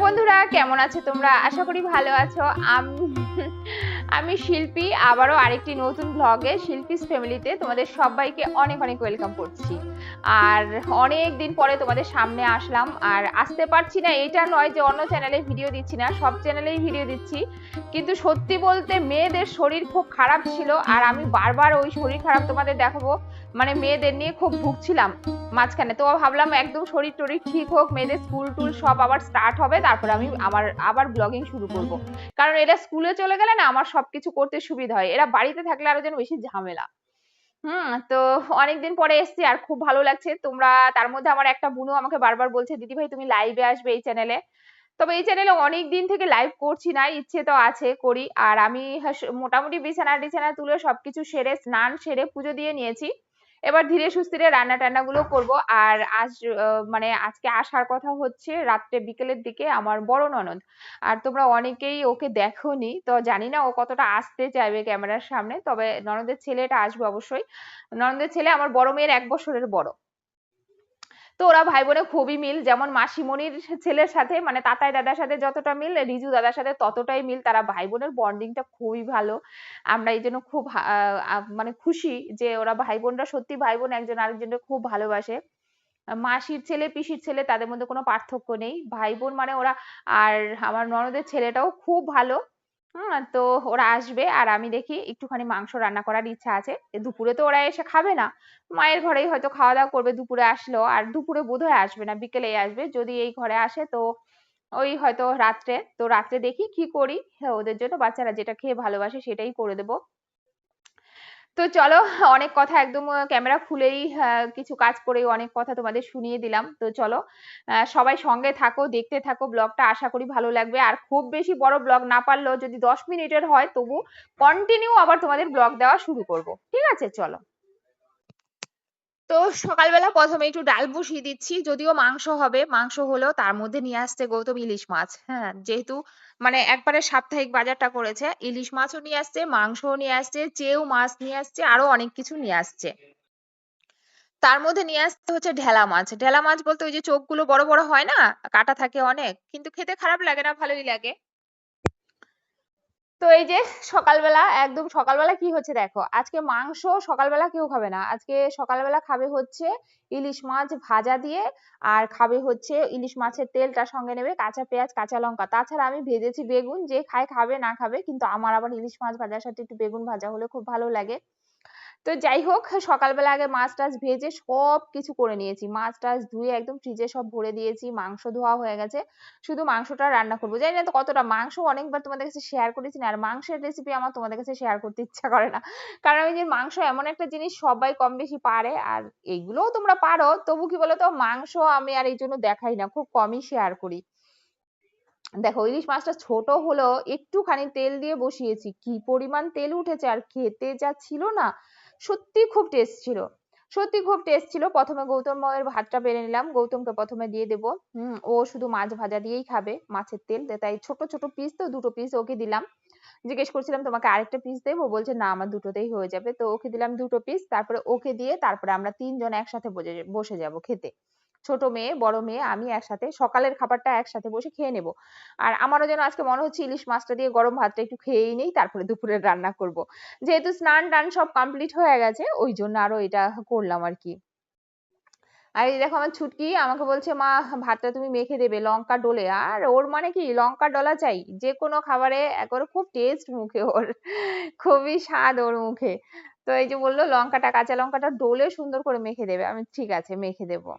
বন্ধুরা, কেমন আছো তোমরা? আশা করি ভালো আছো। আমি শিল্পী, আবারও আরেকটি নতুন ব্লগে শিল্পীস ফ্যামিলিতে তোমাদের সবাইকে অনেক অনেক ওয়েলকাম করছি। আর অনেক দিন পরে তোমাদের সামনে আসলাম। আর আসতে পারছি না এটা নয় যে অন্য চ্যানেলে ভিডিও দিচ্ছি না, সব চ্যানেলেই ভিডিও দিচ্ছি। কিন্তু সত্যি বলতে মেয়েদের শরীর খুব খারাপ ছিল, আর আমি বারবার ওই শরীর খারাপ তোমাদের দেখাবো, মানে মেয়েদের নিয়ে খুব ভুগছিলাম মাঝখানে। তো ভাবলাম একদম শরীর টরীর ঠিক হোক, মেয়েদের স্কুল টুল সব আবার স্টার্ট হবে, তারপর আমি আবার ব্লগিং শুরু করব। কারণ এরা স্কুলে চলে গেলে না আমার সবকিছু করতে সুবিধা হয়, এরা বাড়িতে থাকলে আরো যেন বেশি ঝামেলা। তো অনেকদিন পরে এসছি আর খুব ভালো লাগছে। তোমরা তার মধ্যে আমার একটা বোনও আমাকে বারবার বলছে, দিদি ভাই তুমি লাইভে আসবে এই চ্যানেলে। তবে এই চ্যানেলে অনেক দিন থেকে লাইভ করছি না, ইচ্ছে তো আছে করি। আর আমি মোটামুটি বিছানা তুলে সবকিছু সেরে স্নান সেরে পুজো দিয়ে নিয়েছি। এবার ধীরে সুস্থিরে রান্না টান্না গুলো করবো। আর আজ মানে আজকে আসার কথা হচ্ছে রাত্রে বিকেলের দিকে আমার বড় ননদ। আর তোমরা অনেকেই ওকে দেখোনি, তো জানি না ও কতটা আসতে চাইবে ক্যামেরার সামনে, তবে ননদের ছেলেটা আসবে অবশ্যই। ননদের ছেলে আমার বড় মেয়ের 1 বছরের বড়। তো ওরা ভাই বোনে খুবই মিল, যেমন মাসিমণির ছেলের সাথে মানে তাতাই দাদার সাথে যতটা মিল, রিজু দাদার সাথে ততটাই মিল। তারা ভাই বোনের বন্ডিংটা খুবই ভালো। আমরা এই জন্য খুব মানে খুশি যে ওরা ভাই বোনরা সত্যি ভাই বোন, একজন আরেকজনকে খুব ভালোবাসে। মাসির ছেলে পিসির ছেলে তাদের মধ্যে কোনো পার্থক্য নেই, ভাই বোন মানে ওরা। আর আমার ননদের ছেলেটাও খুব ভালো। তো ওরা আসবে, আর আমি দেখি একটুখানি মাংস রান্না করার ইচ্ছা আছে। দুপুরে তো ওরা এসে খাবে না, মায়ের ঘরেই হয়তো খাওয়া দাওয়া করবে দুপুরে আসলো। আর দুপুরে বোধহয় আসবে না, বিকেলেই আসবে। যদি এই ঘরে আসে তো ওই হয়তো রাত্রে। তো রাত্রে দেখি কি করি। হ্যাঁ, ওদের জন্য বাচ্চারা যেটা খেয়ে ভালোবাসে সেটাই করে দেবো। তো চলো, অনেক কথা একদম ক্যামেরা খুলেই কিছু কাজ করেই অনেক কথা তোমাদের শুনিয়ে দিলাম। তো চলো, সবাই সঙ্গে থাকো, দেখতে থাকো ব্লগটা, আশা করি ভালো লাগবে। আর খুব বেশি বড় ব্লগ না পারলেও যদি 10 মিনিটের হয় তবু কন্টিনিউ আবার তোমাদের ব্লগ দেওয়া শুরু করব, ঠিক আছে? চলো। তো সকালবেলা প্রথমে একটু ডাল বসিয়ে দিচ্ছি, যদিও মাংস হবে। মাংস হলেও তার মধ্যে নিয়ে আসছে গৌতম ইলিশ মাছ। হ্যাঁ, যেহেতু মানে একবারে সাপ্তাহিক বাজারটা করেছে, ইলিশ মাছও নিয়ে আসছে, মাংসও নিয়ে আসছে, চেউ মাছ নিয়ে আসছে, আরো অনেক কিছু নিয়ে আসছে। তার মধ্যে নিয়ে আসতে হচ্ছে ঢেলা মাছ। ঢেলা মাছ বলতে ওই যে চোখগুলো বড় বড় হয় না, কাটা থাকে অনেক, কিন্তু খেতে খারাপ লাগে না, ভালোই লাগে। তো এই যে সকালবেলা, একদম সকালবেলা কি হচ্ছে দেখো, আজকে মাংস সকালবেলা কেউ খাবে না। আজকে সকালবেলা খাবে হচ্ছে ইলিশ মাছ ভাজা দিয়ে, আর খাবে হচ্ছে ইলিশ মাছের তেলটা সঙ্গে নেবে, কাঁচা পেঁয়াজ কাঁচা লঙ্কা। তাছাড়া আমি ভেজেছি বেগুন, যে খায় খাবে না খাবে, কিন্তু আমার আবার ইলিশ মাছ ভাজার সাথে একটু বেগুন ভাজা হলে খুব ভালো লাগে। তো যাই হোক, সকালবেলা আগে মাছ টাছ ভেজে সব কিছু করে নিয়েছি, মাছ টাছ ধুয়ে একদম ফ্রিজে সব ভরে দিয়েছি, মাংস ধোয়া হয়ে গেছে। শুধু মাংসটা রান্না করবো। জানি না তো কতটা মাংস অনেকবার তোমাদের কাছে শেয়ার করেছি না, আর মাংসের রেসিপি আমার তোমাদের কাছে শেয়ার করতে ইচ্ছা করে না। কারণ ওই যে মাংস এমন একটা জিনিস সবাই কম বেশি পারে, আর এইগুলোও তোমরা পারো, তবু কি বলতো মাংস আমি আর এই জন্য দেখাই না, খুব কমই শেয়ার করি। দেখো ইলিশ মাছটা ছোট হলেও একটুখানি তেল দিয়ে বসিয়েছি, কি পরিমাণ তেল উঠেছে, আর খেতে যা ছিল না, সত্যি খুব টেস্ট ছিল। সত্যি খুব টেস্ট ছিল। প্রথমে গৌতমের ভাতটা বেড়ে নিলাম, গৌতমকে প্রথমে দিয়ে দেবো। ও শুধু মাছ ভাজা দিয়েই খাবে, মাছের তেল, তাই ছোট ছোট পিস, তো 2টো পিস ওকে দিলাম। জিজ্ঞেস করছিলাম তোমাকে আরেকটা পিস দেবো, বলছে না আমার 2টোতেই হয়ে যাবে। তো ওকে দিলাম 2টো পিস, তারপরে ওকে দিয়ে তারপরে আমরা 3জন একসাথে বসে যাব খেতে। ছোট মেয়ে বড় মেয়ে আমি একসাথে সকালের খাবারটা একসাথে বসে খেয়ে নেব। আর আমারও যেন আজকে মনে হচ্ছে ইলিশ মাছটা দিয়ে গরম ভাতটা একটু খেয়েই নেই, তারপরে দুপুরের রান্না করব। যেহেতু স্নান টান সব কমপ্লিট হয়ে গেছে, ওই জন্য আরো এটা করলাম আর কি। আর এই দেখো আমার ছুটকি আমাকে বলছে, মা ভাতটা তুমি মেখে দেবে লঙ্কা ডলে। আর ওর মানে কি লঙ্কা ডলা চাই যে কোনো খাবারে, একবারে খুব টেস্ট মুখে ওর, খুবই স্বাদ ওর মুখে। তো এই যে বললো লঙ্কাটা, কাঁচা লঙ্কাটা ডলে সুন্দর করে মেখে দেবে। আমি ঠিক আছে মেখে দেবো।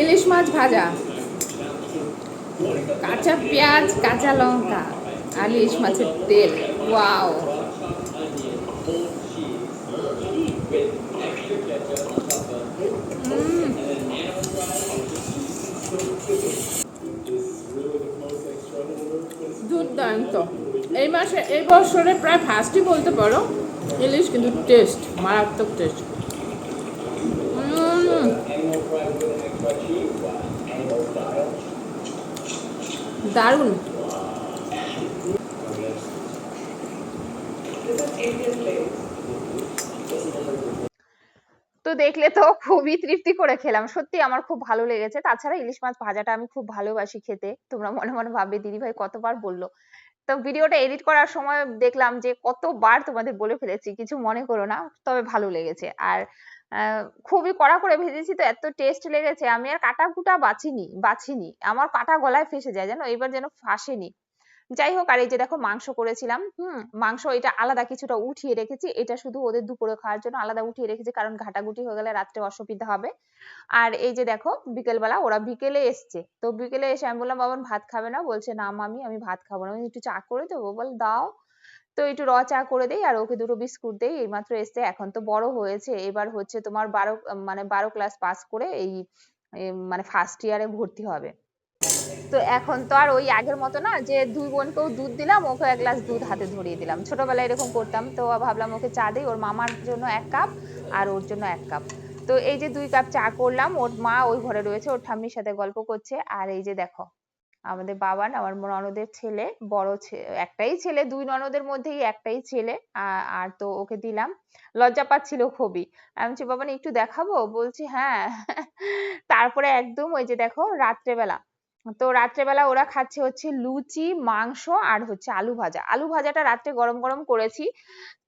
ইলিশ মাছ ভাজা, কাঁচা পেঁয়াজ কাঁচা লঙ্কা আর ইলিশ মাছের তেল, ওয়াও। দুর্দান্ত। এই মাসে এই বছরে প্রায় ফার্স্টই বলতে পারো ইলিশ, কিন্তু টেস্ট মারাত্মক টেস্ট। দারুণ। দেখলে তো খুবই তৃপ্তি করে খেলাম, সত্যি আমার খুব ভালো লেগেছে। তাছাড়া ইলিশ মাছ ভাজাটা আমি খুব ভালোবাসি খেতে। তোমরা মনে মনে ভাববে দিদি ভাই কতবার বললো। তো ভিডিওটা এডিট করার সময় দেখলাম যে কতবার তোমাদের বলে ফেলেছি, কিছু মনে করো না, তবে ভালো লেগেছে। আর খুবই কড়া করে ভেজেছি তো এত টেস্ট লেগেছে, আমি আর কাটা কুটা বাছিনি, আমার কাটা গলায় ফেসে যায় জানো, এবার যেন ফাঁসেনি। যাই হোক, আর এই যে দেখো মাংস করেছিলাম, মাংস এটা আলাদা কিছুটা উঠিয়ে রেখেছি, এটা শুধু ওদের দুপুরে খাওয়ার জন্য আলাদা উঠিয়ে রেখেছি, কারণ ঘাটাঘুটি হয়ে গেলে রাত্রে অসুবিধা হবে। আর এই যে দেখো বিকেলবেলা ওরা বিকেলে এসছে, তো বিকেলে এসে আমি বললাম বাবান ভাত খাবে না, বলছে না মামি আমি ভাত খাবো না, আমি একটু চা করে দেবো, বল দাও। তো একটু চা করে দেই আর ওকে দুটো বিস্কুট দেই, এইমাত্র এসছে, এখন তো বড় হয়েছে, এবার হচ্ছে তোমার 12 ক্লাস পাস করে এই মানে ফার্স্ট ইয়ারে ভর্তি হবে। তো এখন তো আর ওই আগের মতো না যে দুই বোনকেও দুধ দিলাম, ওকে এক গ্লাস দুধ হাতে ধরিয়ে দিলাম, ছোটবেলায় এরকম করতাম। তো ভাবলাম ওকে চা দিই, ওর মামার জন্য 1 কাপ আর ওর জন্য 1 কাপ। তো এই যে 2 কাপ চা করলাম, ওর মা ওই ঘরে রয়েছে, ওর ঠাম্মির সাথে গল্প করছে। আর এই যে দেখো আমাদের বাবান, আমার ননদের ছেলে, বড় একটাই ছেলে, 2 ননদের মধ্যেই একটাই ছেলে। আর তো ওকে দিলাম, লজ্জা পাচ্ছিল খুবই। আমি বলছি বাবান একটু দেখাবো, বলছি হ্যাঁ। তারপরে একদম ওই যে দেখো রাত্রেবেলা, তো রাত্রেবেলা ওরা খাচ্ছে হচ্ছে লুচি, মাংস আর হচ্ছে আলু ভাজা। আলু ভাজাটা রাত্রে গরম গরম করেছি।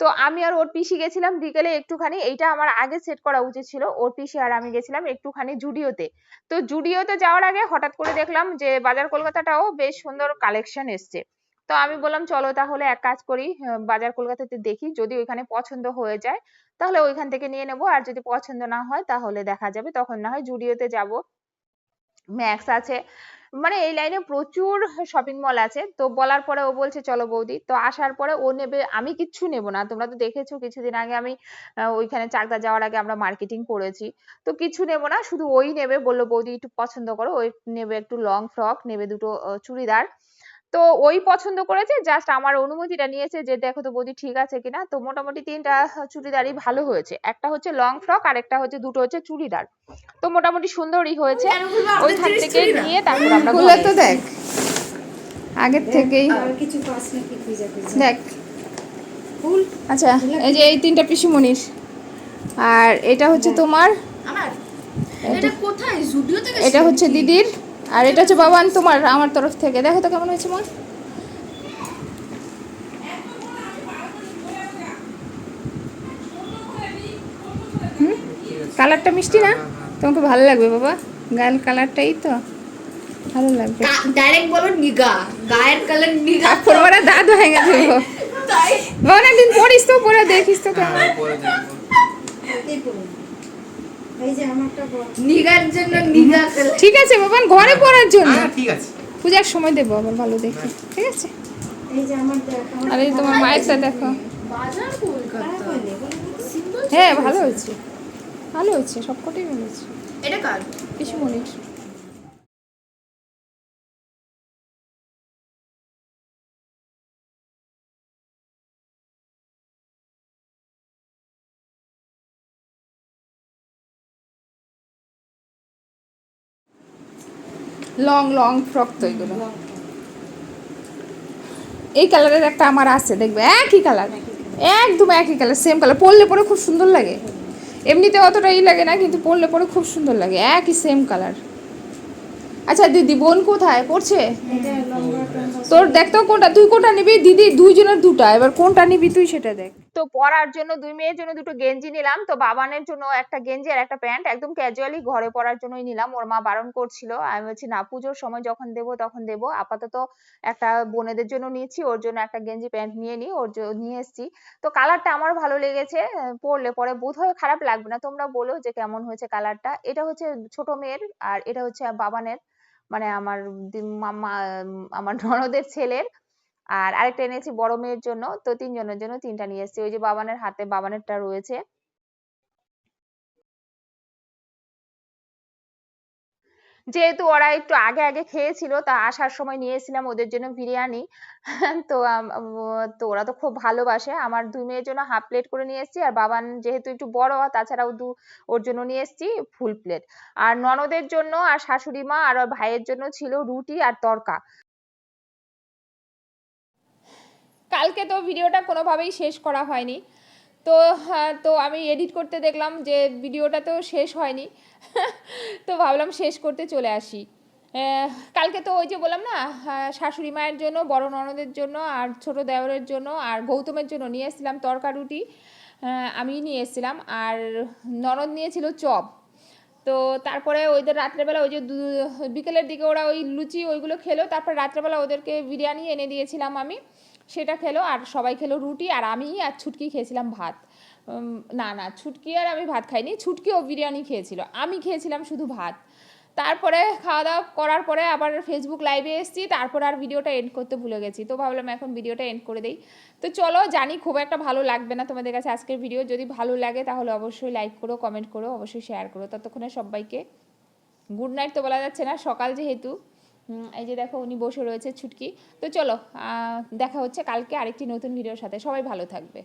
তো আমি আর ওর পিসি গেছিলাম বিকেলে একটুখানি, এইটা আমার আগে সেট করা উচিত ছিল, ওর পিসি আর আমি গেছিলাম একটুখানি জুডিওতে। তো জুডিওতে যাওয়ার আগে হঠাৎ করে দেখলাম যে বাজার কলকাতাটাও বেশ সুন্দর কালেকশন এসছে। তো আমি বললাম চলো তাহলে এক কাজ করি, বাজার কলকাতাতে দেখি, যদি ওইখানে পছন্দ হয়ে যায় তাহলে ওইখান থেকে নিয়ে নেবো, আর যদি পছন্দ না হয় তাহলে দেখা যাবে, তখন না হয় জুডিওতে যাব। ম্যাক্স আছে, মানে এই লাইনে প্রচুর শপিং মল আছে। তো বলার পরে ও বলছে চলো বৌদি, তো আসার পরে ও নেবে, আমি কিচ্ছু নেব না, তোমরা তো দেখেছো কিছুদিন আগে আমি ওইখানে চাকদা যাওয়ার আগে আমরা মার্কেটিং করেছি, তো কিছু নেব না, শুধু ওই নেবে, বললো বৌদি একটু পছন্দ করো, ওই নেবে একটু লং ফ্রক নেবে, দুটো চুড়িদার। তো ওই পছন্দ করেছে, জাস্ট আমার অনুমতিটা নিয়েছে যে দেখো তো বৌদি ঠিক আছে কিনা। তো মোটামুটি 3টা চুড়িদারই ভালো হয়েছে, একটা হচ্ছে লং ফ্রক আর একটা হচ্ছে, দুটো হচ্ছে চুড়িদার। তো মোটামুটি সুন্দরই হয়েছে। ওইখান থেকে নিয়ে তারপর আমরা খুলে তো দেখ আগের থেকেই কিছু পাস নাকি খুঁজে দেখ। আচ্ছা এই যে এই 3টা পিসিমণির, আর এটা হচ্ছে তোমার, আমার এটা কোথায় জুডিও থেকে, এটা হচ্ছে দিদির, আর এটা হচ্ছে বাবান তোমার আমার তরফ থেকে। দেখো তো কেমন হয়েছে মা। কালারটা মিষ্টি না, তোমাকে ভালো লাগবে বাবা, গায়ের কালারটাই তো ভালো লাগবে। ডাইরেক্ট বলো নিগা, গায়ের কালার নিগা, কাপড় পরা দাঁত হয়ে গেছে তাই বাবা, একদিন পরিস তো, পরে দেখিস তো কেমন। এই যে আমারটা নিগার জন্য নিগা কালার, ঠিক আছে বাবা, ঘরে পরার জন্য, ঠিক আছে, পূজার সময় দেবো আবার ভালো দেখে, ঠিক আছে। এই যে আমার দেখা, আর এই তোমার মায়েরটা দেখো, বাজার কলকাতা, হ্যাঁ ভালো হয়েছে, ভালো হয়েছে, সবকটাই ভালো হয়েছে। এটা কার? পিসিমণির। লং লং ফ্রক তো এগুলো, এই কালারের একটা আমার আছে, দেখবে একই কালার, একদম একই কালার, সেম কালার, পরলে পরে খুব সুন্দর লাগে, এমনিতে অতটা লাগে না, কিন্তু পরলে পরে খুব সুন্দর লাগে, একই সেম কালার। আচ্ছা দিদি বোন কোথায় পড়ছে? তোর দেখ তো কোনটা, তুই কোনটা নিবি, দিদি দুইজনের দুটা, এবার কোনটা নিবি তুই সেটা দেখ। তো পরার জন্য 2 মেয়ের জন্য দুটো গেঞ্জি নিলাম, তো বাবানের জন্য একটা গেঞ্জি আর একটা প্যান্ট, একদম ক্যাজুয়ালি ঘরে পরার জন্যই নিলাম, ওর মা বারণ করছিল, আমি বলছি না পুজোর সময় যখন দেবো তখন দেবো, আপাতত একটা বোনেদের জন্য নিয়েছি, ওর জন্য একটা গেঞ্জি প্যান্ট নিয়ে নিই, ওর জন্য নিয়ে এসেছি। তো কালারটা আমার ভালো লেগেছে, পরলে পরে বোধহয় খারাপ লাগবে না, তোমরা বলো যে কেমন হয়েছে কালারটা। এটা হচ্ছে ছোট মেয়ের, আর এটা হচ্ছে বাবানের, মানে আমার মামা, আমার ননদের ছেলের। আর আরেকটা এনেছি বড় মেয়ের জন্য, তো 3 জনের জন্য 3টা নিয়ে এসেছি। ওই যে বাবানের হাতে বাবানেরটা রয়েছে। যেহেতু ওরা একটু আগে আগে খেয়েছিল, তা আসার সময় নিয়ে এসেছিলাম ওদের জন্য বিরিয়ানি। তো তো ওরা তো খুব ভালোবাসে, আমার 2 মেয়ের জন্য হাফ প্লেট করে নিয়ে এসেছি, আর বাবান যেহেতু একটু বড়, তাছাড়াও ওর জন্য নিয়ে এসেছি ফুল প্লেট। আর ননদের জন্য আর শাশুড়ি মা আর ওর ভাইয়ের জন্য ছিল রুটি আর তড়কা। কালকে তো ভিডিওটা কোনোভাবেই শেষ করা হয়নি, তো তো আমি এডিট করতে দেখলাম যে ভিডিওটা তো শেষ হয়নি তো ভাবলাম শেষ করতে চলে আসি। কালকে তো ওই যে বললাম না, শাশুড়ি মায়ের জন্য, বড় ননদের জন্য আর ছোট দেওরের জন্য আর গৌতমের জন্য নিয়ে এসেছিলাম তরকা রুটি, আমি নিয়ে এসেছিলাম, আর ননদ নিয়েছিল চপ। তো তারপরে ওদের রাত্রেবেলা ওই যে বিকেলের দিকে ওরা ওই লুচি ওইগুলো খেলো, তারপর রাত্রেবেলা ওদেরকে বিরিয়ানি এনে দিয়েছিলাম আমি, সেটা খেলো, আর সবাই খেলো রুটি, আর আমি আর ছুটকি খেয়েছিলাম ভাত। না না, ছুটকি আর আমি ভাত খাইনি, ছুটকিও বিরিয়ানি খেয়েছিল, আমি খেয়েছিলাম শুধু ভাত। তারপরে খাওয়া দাওয়া করার পরে আবার ফেসবুক লাইভে এসেছি, তারপর আর ভিডিওটা এন্ড করতে ভুলে গেছি, তো ভাবলাম এখন ভিডিওটা এন্ড করে দেই। তো চলো, জানি খুব একটা ভালো লাগবে না তোমাদের কাছে আজকের ভিডিও, যদি ভালো লাগে তাহলে অবশ্যই লাইক করো, কমেন্ট করো, অবশ্যই শেয়ার করো। ততক্ষণে সবাইকে গুড নাইট তো বলা যাচ্ছে না, সকাল যেহেতু, এই যে দেখো উনি বসে রয়েছে ছুটকি। তো চলো, দেখা হচ্ছে কালকে আরেকটি নতুন ভিডিওর সাথে, সবাই ভালো থাকবে।